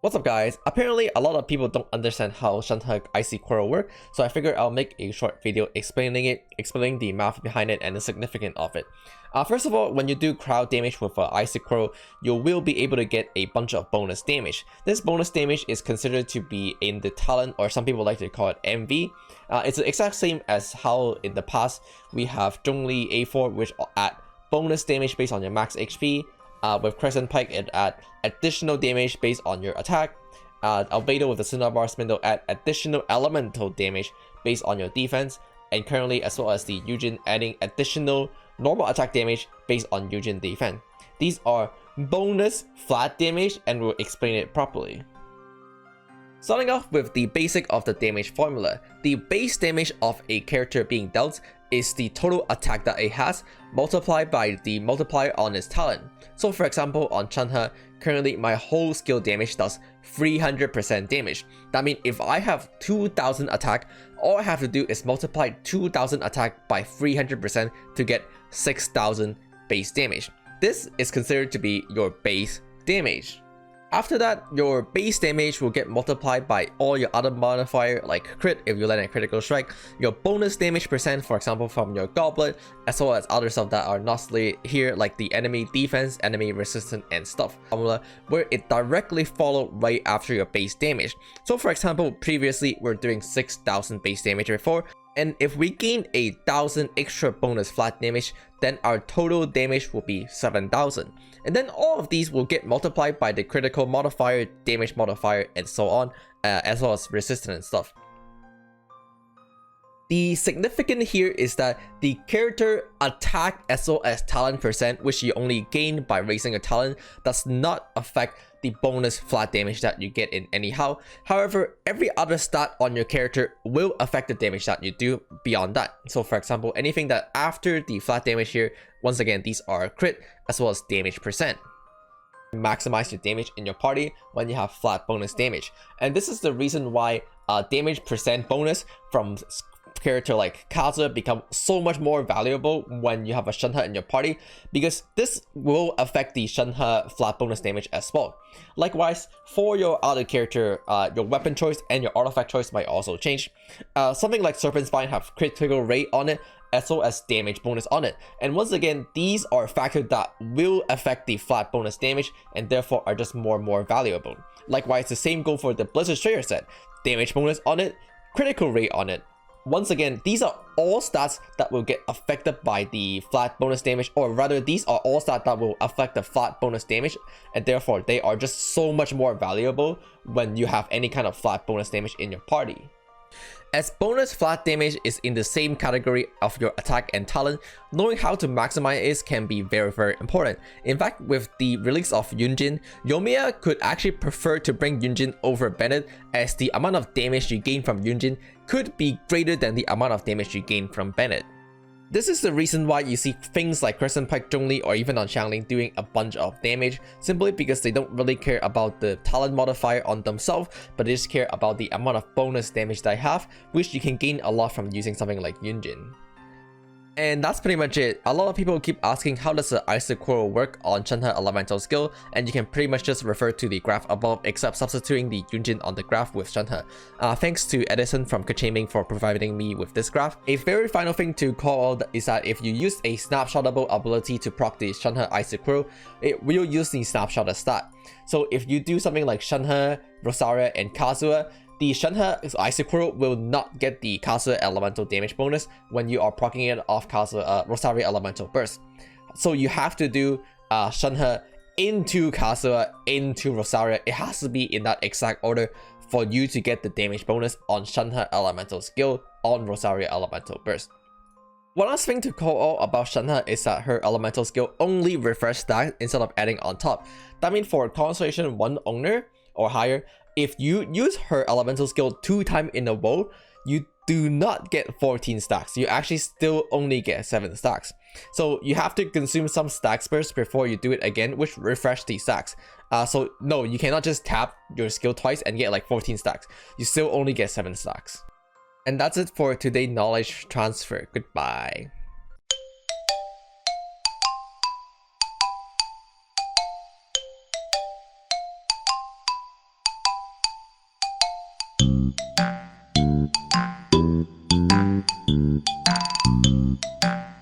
What's up guys? Apparently a lot of people don't understand how Shenhe Icy Quarrel work, so I figured I'll make a short video explaining it, explaining the math behind it and the significance of it. First of all, when you do crowd damage with Icy Quarrel, you will be able to get a bunch of bonus damage. This bonus damage is considered to be in the talent, or some people like to call it MV. It's the exact same as how in the past we have Zhongli A4, which add bonus damage based on your max HP. With Crescent Pike, it add additional damage based on your attack. Albedo with the Cinnabar Spindle add additional elemental damage based on your defense. And currently, as well as the Yujin adding additional normal attack damage based on Yujin defense. These are bonus flat damage, and we'll explain it properly. Starting off with the basic of the damage formula, the base damage of a character being dealt is the total attack that it has multiplied by the multiplier on its talent. So for example, on Shenhe, currently my whole skill damage does 300% damage. That means if I have 2000 attack, all I have to do is multiply 2000 attack by 300% to get 6000 base damage. This is considered to be your base damage. After that, your base damage will get multiplied by all your other modifier like crit if you land a critical strike, your bonus damage percent, for example from your goblet, as well as other stuff that are not slated here like the enemy defense, enemy resistance and stuff formula, where it directly follow right after your base damage. So for example, previously we're doing 6000 base damage before, and if we gain 1000 extra bonus flat damage, then our total damage will be 7000. And then all of these will get multiplied by the critical modifier, damage modifier, and so on, as well as resistance and stuff. The significant here is that the character attack as well as talent percent, which you only gain by raising a talent, does not affect the bonus flat damage that you get in anyhow. However, every other stat on your character will affect the damage that you do beyond that. So for example, anything that after the flat damage here, once again, these are crit as well as damage percent. Maximize your damage in your party when you have flat bonus damage. And this is the reason why damage percent bonus from character like Kazuha become so much more valuable when you have a Shenhe in your party, because this will affect the Shenhe flat bonus damage as well. Likewise, for your other character, your weapon choice and your artifact choice might also change. Something like Serpent Spine have critical rate on it as well as damage bonus on it, and once again these are factors that will affect the flat bonus damage and therefore are just more and more valuable. Likewise, the same goes for the Blizzard Strayer set, damage bonus on it, critical rate on it. Once again, these are all stats that will get affected by the flat bonus damage, or rather these are all stats that will affect the flat bonus damage, and therefore they are just so much more valuable when you have any kind of flat bonus damage in your party. As bonus flat damage is in the same category of your attack and talent, knowing how to maximize it can be very important. In fact, with the release of Yunjin, Yoimiya could actually prefer to bring Yunjin over Bennett, as the amount of damage you gain from Yunjin could be greater than the amount of damage you gain from Bennett. This is the reason why you see things like Crescent Pike Zhongli or even on Xiangling doing a bunch of damage, simply because they don't really care about the talent modifier on themselves, but they just care about the amount of bonus damage they have, which you can gain a lot from using something like Yunjin. And that's pretty much it. A lot of people keep asking how does the Icy Quarrel work on Shenhe elemental skill, and you can pretty much just refer to the graph above except substituting the Yunjin on the graph with Shenhe. Thanks to Edison from Kachaming for providing me with this graph. A very final thing to call out is that if you use a snapshotable ability to proc the Shenhe Icy Quarrel, it will use the snapshot as stat. So if you do something like Shenhe, Rosaria, and Kazuha, the Shenhe Icy Quarrel will not get the Kazuha elemental damage bonus when you are proccing it off Kazuha Rosaria elemental burst. So you have to do Shenhe into Kazuha into Rosaria. It has to be in that exact order for you to get the damage bonus on Shenhe elemental skill on Rosaria elemental burst. One last thing to call out about Shenhe is that her elemental skill only refresh stacks instead of adding on top. That means for Constellation 1 owner or higher, if you use her elemental skill 2 times in a row, you do not get 14 stacks. You actually still only get 7 stacks. So you have to consume some stacks first before you do it again, which refresh the stacks. So no, you cannot just tap your skill twice and get like 14 stacks. You still only get 7 stacks. And that's it for today's knowledge transfer. Goodbye.